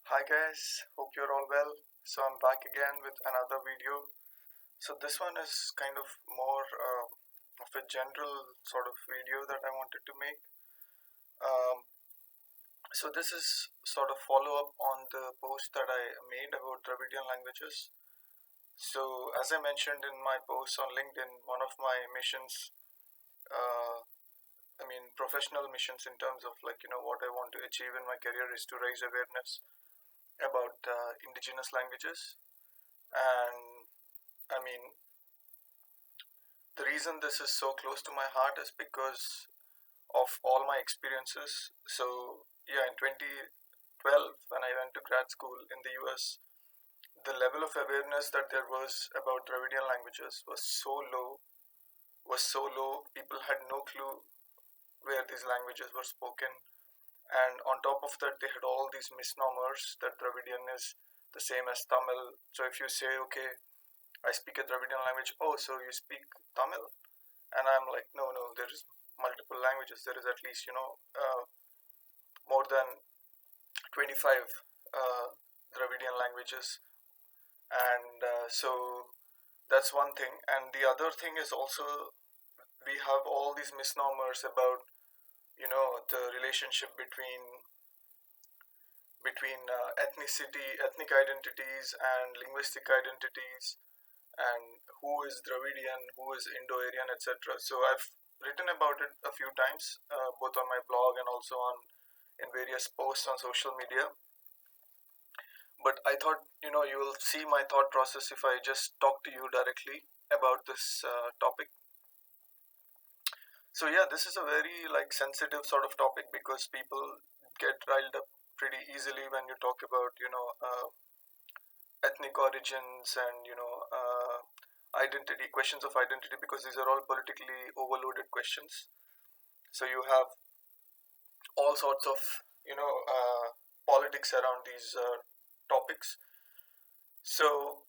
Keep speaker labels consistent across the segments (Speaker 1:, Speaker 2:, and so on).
Speaker 1: Hi guys, hope you're all well. So I'm back again with another video. So this one is kind of more of a general sort of video that I wanted to make. Um, so this is sort of follow up on the post that I made about Dravidian languages. So as I mentioned in my post on LinkedIn, one of my missions, uh, professional missions in terms of what I want to achieve in my career is to raise awareness about indigenous languages. And I mean, the reason this is so close to my heart is because of all my experiences. So, yeah, in 2012, when I went to grad school in the US, the level of awareness that there was about Dravidian languages was so low. People had no clue where these languages were spoken. And on top of that, they had all these misnomers that Dravidian is the same as Tamil. So if you say, okay, I speak a Dravidian language, oh, so you speak Tamil? And I'm like, no, no, there is multiple languages. There is at least more than 25 Dravidian languages. And so that's one thing. And the other thing is also we have all these misnomers about the relationship between ethnic identities and linguistic identities, and who is Dravidian, who is Indo-Aryan, etc. So I've written about it a few times, both on my blog and also on in various posts on social media. But I thought you will see my thought process if I just talk to you directly about this topic. So yeah, this is a very sensitive sort of topic because people get riled up pretty easily when you talk about ethnic origins and identity questions of identity, because these are all politically overloaded questions. So you have all sorts of politics around these topics. So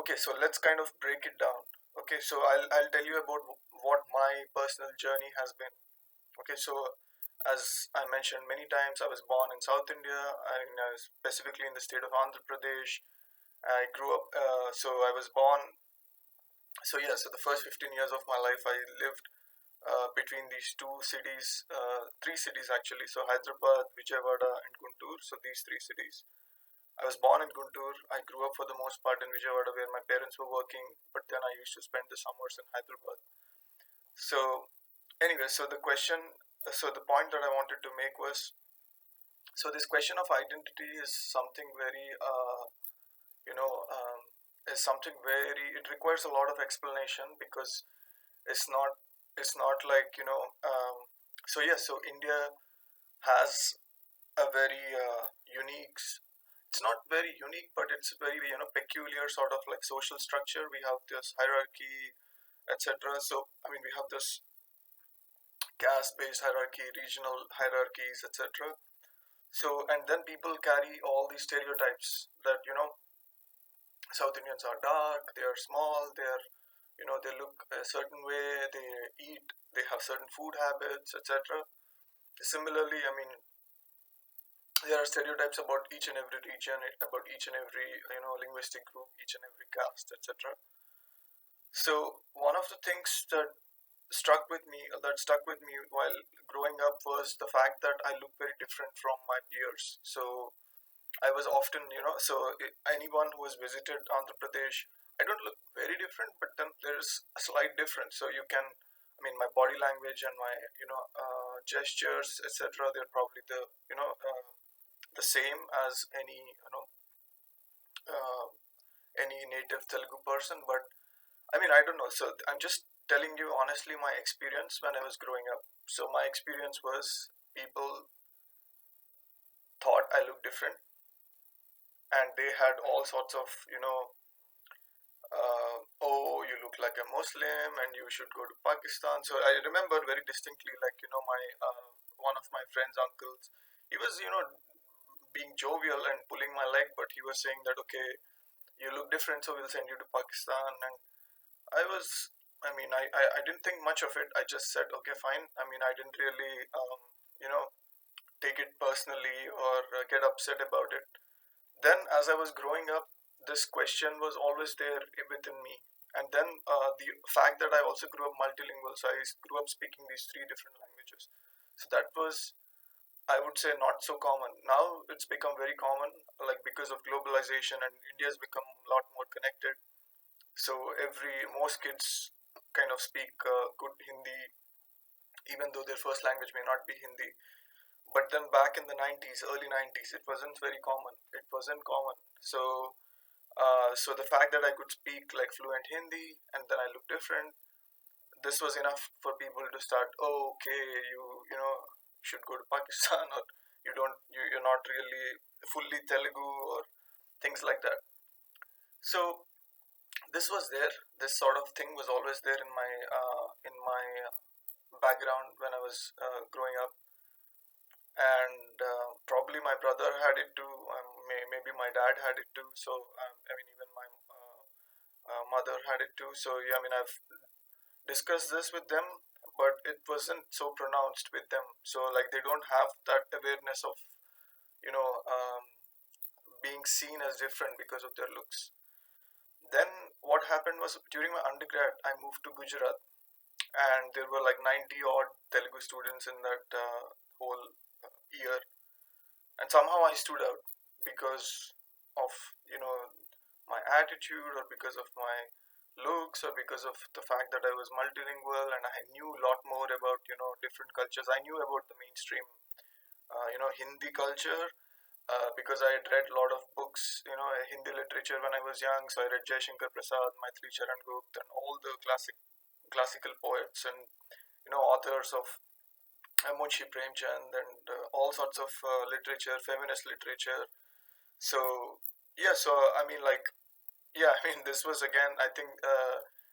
Speaker 1: okay, so let's kind of break it down. Okay, so I'll tell you about what my personal journey has been. Okay, so as I mentioned many times, I was born in South India, and specifically in the state of Andhra Pradesh. I grew up, so I was born. So yeah, so the first 15 years of my life, I lived between these two cities, three cities actually. So Hyderabad, Vijayawada, and Guntur. So these three cities. I was born in Guntur. I grew up for the most part in Vijayawada, where my parents were working, but then I used to spend the summers in Hyderabad. So anyway, so the point that I wanted to make was, so this question of identity is something very, you know, um, is something very. It requires a lot of explanation because it's not, it's not like so yes, so India has a very unique. It's not very unique, but it's very peculiar sort of like social structure. We have this hierarchy, etc. So I mean, we have this caste-based hierarchy, regional hierarchies, etc. So, and then people carry all these stereotypes that South Indians are dark, they are small, they are they look a certain way, they eat, they have certain food habits, etc. Similarly, I mean, there are stereotypes about each and every region, about each and every linguistic group, each and every caste, etc. So one of the things that stuck with me while growing up was the fact that I look very different from my peers. So I was often, anyone who has visited Andhra Pradesh, I don't look very different, but then there's a slight difference. So you can, I mean, my body language and my, gestures, etc. They're probably the same as uh, any native Telugu person. But I mean, I don't know. So I'm just telling you honestly my experience when I was growing up. So my experience was people thought I looked different, and they had all sorts of oh, you look like a Muslim and you should go to Pakistan. So I remember very distinctly, like, my one of my friend's uncles, he was, being jovial and pulling my leg, but he was saying that, okay, you look different, so we'll send you to Pakistan. And I was, I mean, I didn't think much of it. I just said, okay, fine. I mean, I didn't really, you know, take it personally or get upset about it. Then, as I was growing up, this question was always there within me. And then the fact that I also grew up multilingual, so I grew up speaking these three different languages. So that was, I would say, not so common. Now it's become very common, like because of globalization and India's become a lot more connected. So most kids kind of speak good Hindi, even though their first language may not be Hindi. But then back in the 90s, early 90s, it wasn't very common. It wasn't common. So the fact that I could speak like fluent Hindi and then I look different, this was enough for people to start. Oh, okay, you should go to Pakistan, or you're not really fully Telugu, or things like that. So this was there. This sort of thing was always there in my background when I was growing up, and probably my brother had it too. Maybe my dad had it too. So I mean, even my mother had it too. So yeah, I mean, I've discussed this with them, but it wasn't so pronounced with them. So like they don't have that awareness of you know um, being seen as different because of their looks. Then what happened was during my undergrad, I moved to Gujarat, and there were like 90 odd Telugu students in that whole year, and somehow I stood out because of my attitude, or because of my looks, or because of the fact that I was multilingual and I knew a lot more about different cultures. I knew about the mainstream Hindi culture, because I had read a lot of books, Hindi literature when I was young. So I read Jaishankar Prasad, Maithili Charan Gupta, and all the classical poets and authors of Munshi Premchand, and all sorts of literature, feminist literature. So yeah, so I mean, like, yeah, I mean, this was again, I think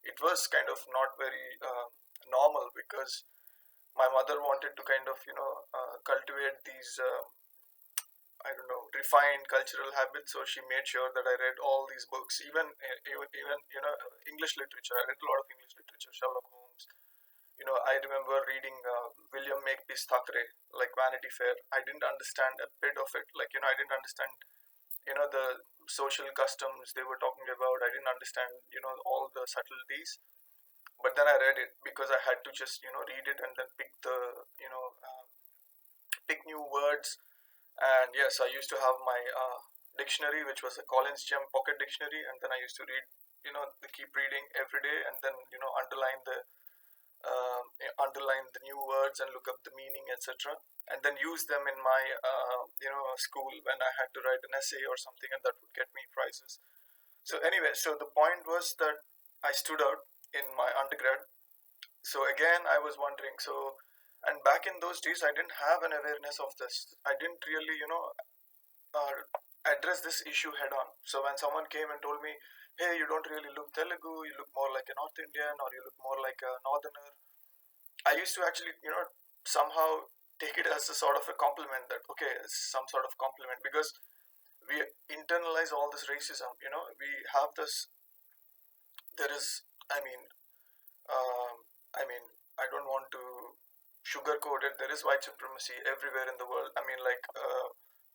Speaker 1: it was kind of not very normal, because my mother wanted to kind of cultivate these I don't know, refined cultural habits. So she made sure that I read all these books, even English literature. I read a lot of English literature, Sherlock Holmes. I remember reading William Makepeace Thackeray, like Vanity Fair. I didn't understand a bit of it. Like I didn't understand the social customs they were talking about. I didn't understand all the subtleties. But then I read it because I had to just read it and then pick new words. And yes, I used to have my dictionary, which was a Collins Gem pocket dictionary, and then I used to read, keep reading every day, and then underline the new words and look up the meaning, etc., and then use them in my school when I had to write an essay or something, and that would get me prizes. So anyway, so the point was that I stood out in my undergrad. So again, I was wondering. So, and back in those days, I didn't have an awareness of this. I didn't really, uh, address this issue head on. So when someone came and told me, "Hey, you don't really look Telugu. You look more like a North Indian, or you look more like a Northerner," I used to actually, somehow take it as a sort of a compliment, that okay, it's some sort of compliment, because we internalize all this racism. We have this. There is, I mean, I mean, I don't want to sugarcoat it. There is white supremacy everywhere in the world. I mean, like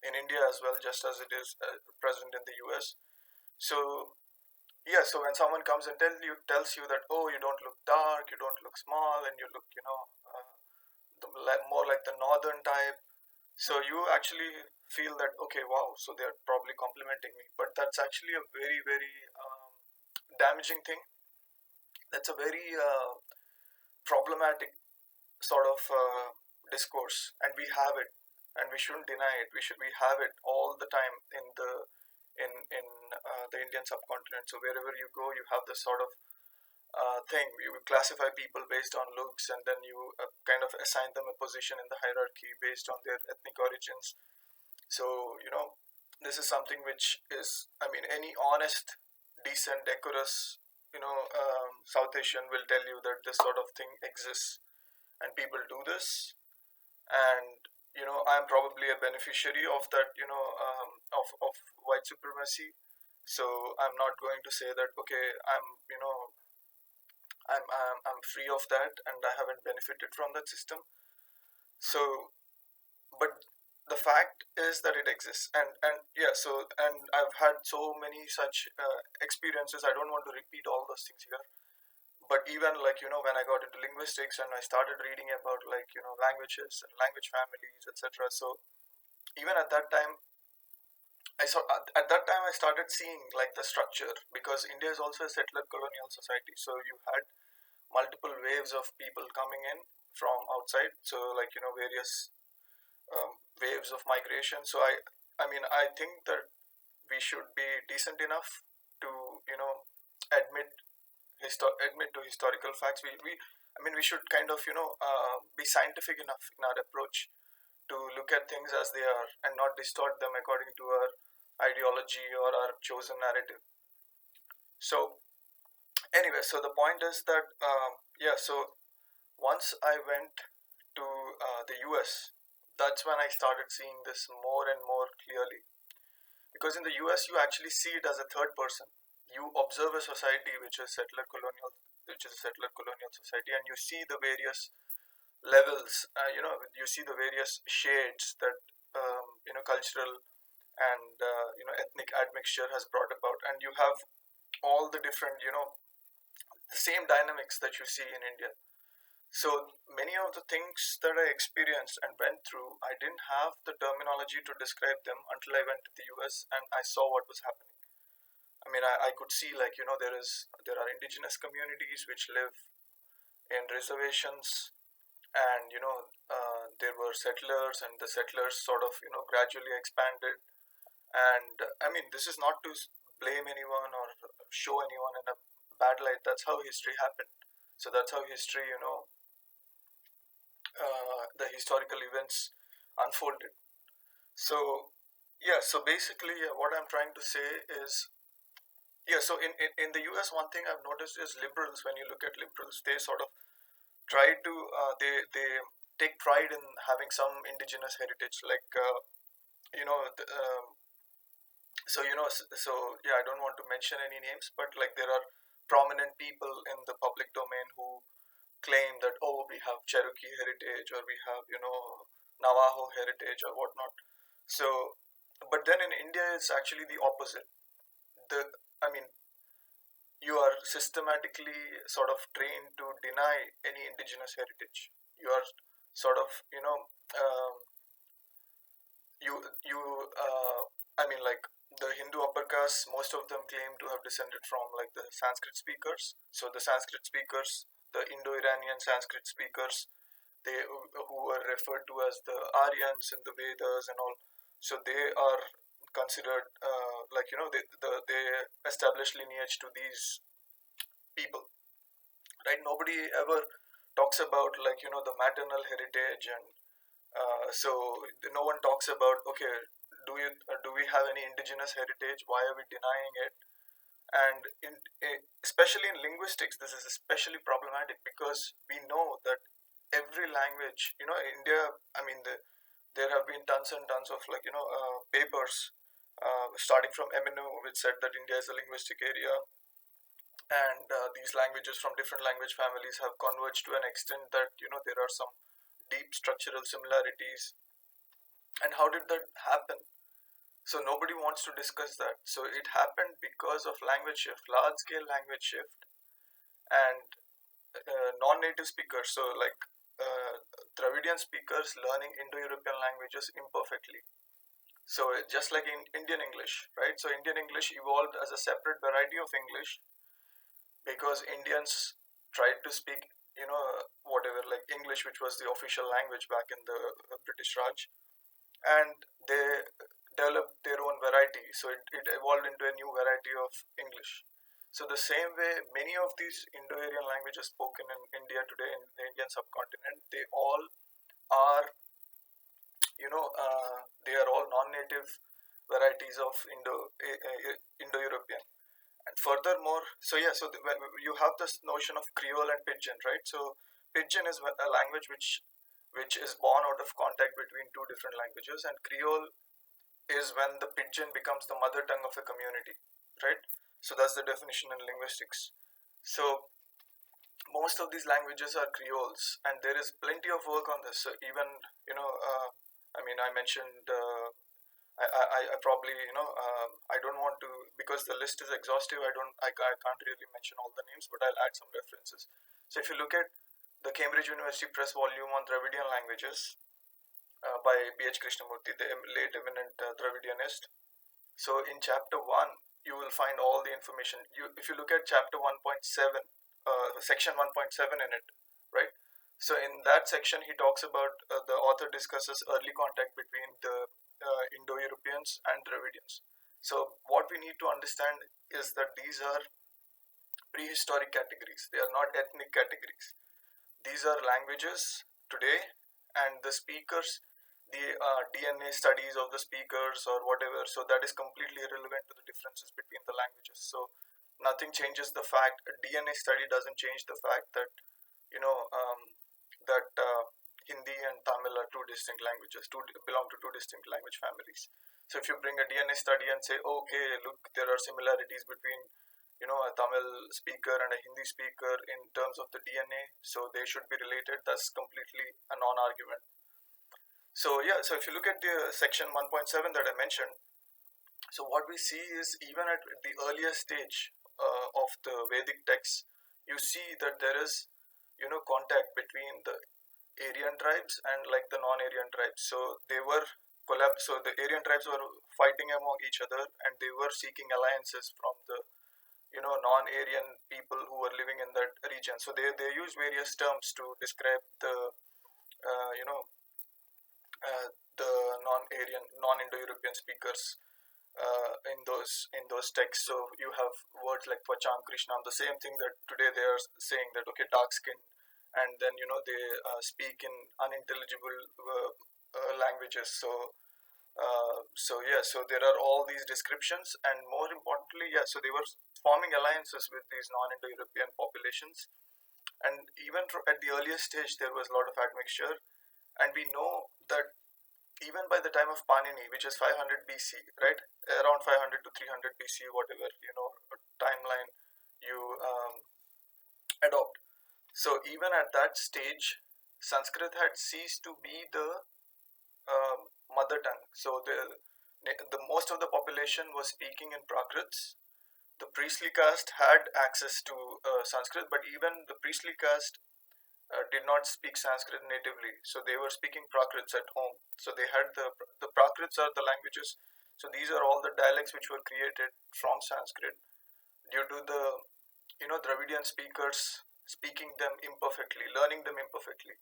Speaker 1: in India as well, just as it is present in the US. So yeah, so when someone comes and tells you that, oh, you don't look dark, you don't look small, and you look more like the northern type, so you actually feel that, okay, wow, so they're probably complimenting me. But that's actually a very, very damaging thing. That's a very problematic sort of discourse, and we have it, and we shouldn't deny it. We have it all the time in the Indian subcontinent. So wherever you go, you have this sort of thing. You classify people based on looks, and then you kind of assign them a position in the hierarchy based on their ethnic origins. So this is something which is, I mean, any honest, decent, decorous, South Asian will tell you that this sort of thing exists, and people do this. And I'm probably a beneficiary of that, of white supremacy. So I'm not going to say that, okay, I'm free of that and I haven't benefited from that system. So, but the fact is that it exists, and yeah, so and I've had so many such experiences. I don't want to repeat all those things here, but even like when I got into linguistics and I started reading about like languages and language families, etc. So even at that time, at that time I started seeing like the structure, because India is also a settler colonial society. So you had multiple waves of people coming in from outside. So like various waves of migration. So I mean I think that we should be decent enough to admit admit to historical facts. We I mean we should kind of be scientific enough in our approach to look at things as they are and not distort them according to our ideology or our chosen narrative. So anyway, so the point is that yeah, so once I went to the US, that's when I started seeing this more and more clearly. Because in the US, you actually see it as a third person. You observe a society which is a settler colonial society, and you see the various levels. You see the various shades that cultural and ethnic admixture has brought about, and you have all the different the same dynamics that you see in India. So many of the things that I experienced and went through, I didn't have the terminology to describe them until I went to the US and I saw what was happening. I mean, I could see like there are indigenous communities which live in reservations, and there were settlers, and the settlers sort of gradually expanded. And I mean, this is not to blame anyone or show anyone in a bad light. That's how history happened. So that's how history, the historical events unfolded. So yeah, so basically what I'm trying to say is, yeah, so in the US, one thing I've noticed is liberals, when you look at liberals, they sort of try to they take pride in having some indigenous heritage, like you know the, so yeah, I don't want to mention any names, but like there are prominent people in the public domain who claim that, oh, we have Cherokee heritage, or we have Navajo heritage or whatnot. So but then in India it's actually the opposite. The I mean, you are systematically sort of trained to deny any indigenous heritage. You are sort of you I mean, like the Hindu upper caste, most of them claim to have descended from like the Sanskrit speakers. So the Sanskrit speakers, the Indo-Iranian Sanskrit speakers, they who were referred to as the Aryans in the Vedas and all. So they are considered like they establish lineage to these people, right? Nobody ever talks about like the maternal heritage, and so no one talks about, okay, do we have any indigenous heritage? Why are we denying it? And especially in linguistics, this is especially problematic, because we know that every language, India, I mean, there have been tons and tons of like papers starting from Eminu, which said that India is a linguistic area, and these languages from different language families have converged to an extent that there are some deep structural similarities. And how did that happen? So nobody wants to discuss that. So it happened because of language shift, large scale language shift, and non-native speakers, so like Dravidian speakers learning Indo-European languages imperfectly. So just like in Indian English, right? So Indian English evolved as a separate variety of English because Indians tried to speak, whatever, like English, which was the official language back in the British Raj, and they developed their own variety. So it evolved into a new variety of English. So the same way, many of these Indo-Aryan languages spoken in India today, in the Indian subcontinent, they all are, they are all non-native varieties of Indo-European. And furthermore, so yeah, so you have this notion of creole and pigeon, right? So pigeon is a language which is born out of contact between two different languages, and creole is when the pigeon becomes the mother tongue of a community, right? So that's the definition in linguistics. So most of these languages are creoles, and there is plenty of work on this. So even I mean, I mentioned. I probably, I don't want to, because the list is exhaustive. I can't really mention all the names, but I'll add some references. So if you look at the Cambridge University Press volume on Dravidian languages by B.H. Krishnamurti, the late eminent Dravidianist. So in chapter 1, you will find all the information. If you look at chapter 1.7, section 1.7 in it, right? So in that section, he talks about, the author discusses early contact between the Indo-Europeans and Dravidians. So what we need to understand is that these are prehistoric categories. They are not ethnic categories. These are languages today, and the speakers, the DNA studies of the speakers or whatever, so that is completely irrelevant to the differences between the languages. So nothing changes the fact, a DNA study doesn't change the fact that, you know, that Hindi and Tamil are two distinct languages, belong to two distinct language families. So if you bring a DNA study and say, okay, look, there are similarities between, a Tamil speaker and a Hindi speaker in terms of the DNA, so they should be related, that's completely a non-argument. So yeah, so if you look at the section 1.7 that I mentioned, so what we see is, even at the earlier stage of the Vedic texts, you see that there is, contact between the Aryan tribes and like the non-Aryan tribes. So they were so the Aryan tribes were fighting among each other, and they were seeking alliances from the, non-Aryan people who were living in that region. So they use various terms to describe the, uh, you know, the non-Aryan, non-Indo-European speakers in those texts. So you have words like Pacham, Krishnam, the same thing that today they are saying that, okay, dark skin, and then they speak in unintelligible languages. So yeah, so there are all these descriptions, and more importantly, yeah, so they were forming alliances with these non-Indo-European populations, and even at the earliest stage there was a lot of admixture, and we know that even by the time of Panini, which is 500 BC, right, around 500 to 300 BC, whatever timeline you adopt. So even at that stage, Sanskrit had ceased to be the mother tongue. So the most of the population was speaking in Prakrits. The priestly caste had access to Sanskrit, but even the priestly caste did not speak Sanskrit natively. So they were speaking Prakrits at home. So they had the Prakrits are the languages. So these are all the dialects which were created from Sanskrit due to the Dravidian speakers speaking them imperfectly, learning them imperfectly.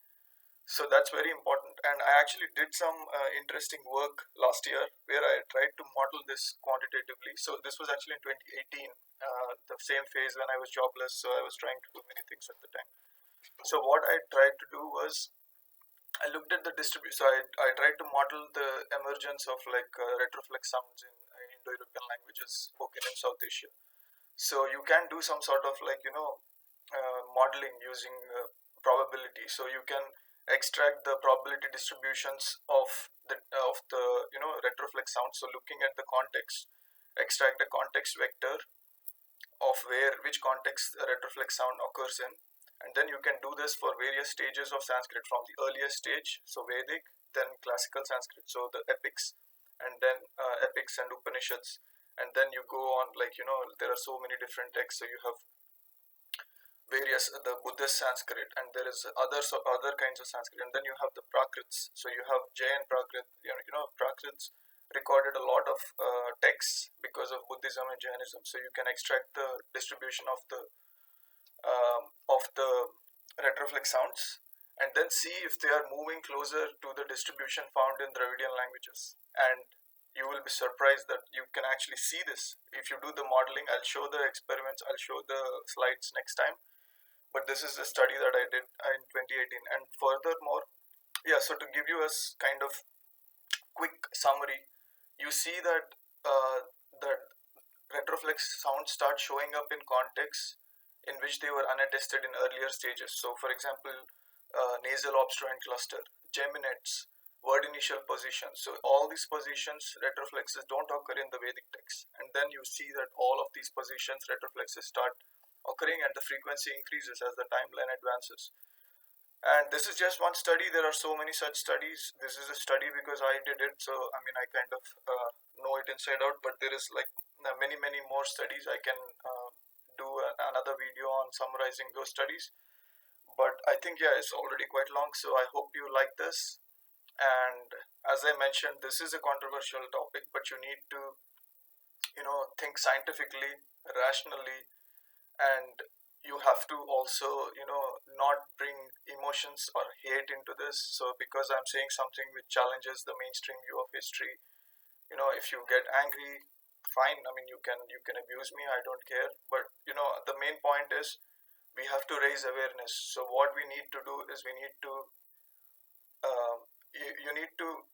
Speaker 1: So that's very important. And I actually did some interesting work last year where I tried to model this quantitatively. So this was actually in 2018, the same phase when I was jobless. So I was trying to do many things at the time. So what I tried to do was, I looked at the distribution. So I tried to model the emergence of like retroflex sounds in Indo-European languages spoken in South Asia. So you can do some sort of like modeling using probability. So you can extract the probability distributions of the retroflex sound. So looking at the context, extract the context vector of which context a retroflex sound occurs in, and then you can do this for various stages of Sanskrit, from the earliest stage, so Vedic, then classical Sanskrit, so the epics, and then epics and Upanishads, and then you go on, like there are so many different texts. So you have various the Buddhist Sanskrit, and there is other kinds of Sanskrit, and then you have the Prakrits. So you have Jain Prakrit. Prakrits recorded a lot of texts because of Buddhism and Jainism. So you can extract the distribution of the retroflex sounds, and then see if they are moving closer to the distribution found in Dravidian languages. And you will be surprised that you can actually see this if you do the modeling. I'll show the experiments, I'll show the slides next time, but this is a study that I did in 2018. And furthermore, yeah, so to give you a kind of quick summary, you see that the retroflex sounds start showing up in contexts in which they were unattested in earlier stages. So for example, nasal obstruent cluster, geminates, word initial positions. So all these positions, retroflexes, don't occur in the Vedic text. And then you see that all of these positions, retroflexes, start occurring, and the frequency increases as the timeline advances. And this is just one study. There are so many such studies. This is a study because I did it, so I mean I kind of know it inside out. But there is like many more studies. I can do another video on summarizing those studies. But I think yeah, it's already quite long. So I hope you like this. And as I mentioned, this is a controversial topic, but you need to think scientifically, rationally, and you have to also not bring emotions or hate into this. So because I'm saying something which challenges the mainstream view of history, if you get angry, fine. I mean, you can abuse me, I don't care. But the main point is we have to raise awareness. So what we need to do is we need to you need to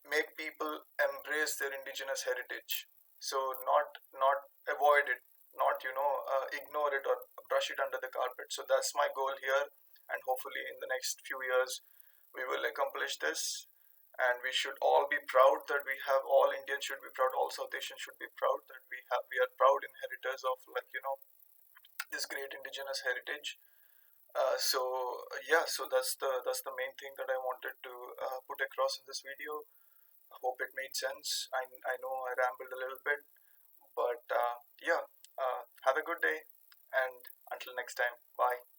Speaker 1: make people embrace their indigenous heritage. So not avoid it, not ignore it or brush it under the carpet. So that's my goal here, and hopefully in the next few years we will accomplish this. And we should all be proud that we have, all Indians should be proud, all South Asians should be proud that we are proud inheritors of, like, this great indigenous heritage. So that's the main thing that I wanted to put across in this video. I hope it made sense. I know I rambled a little bit, but yeah, have a good day, and until next time, bye.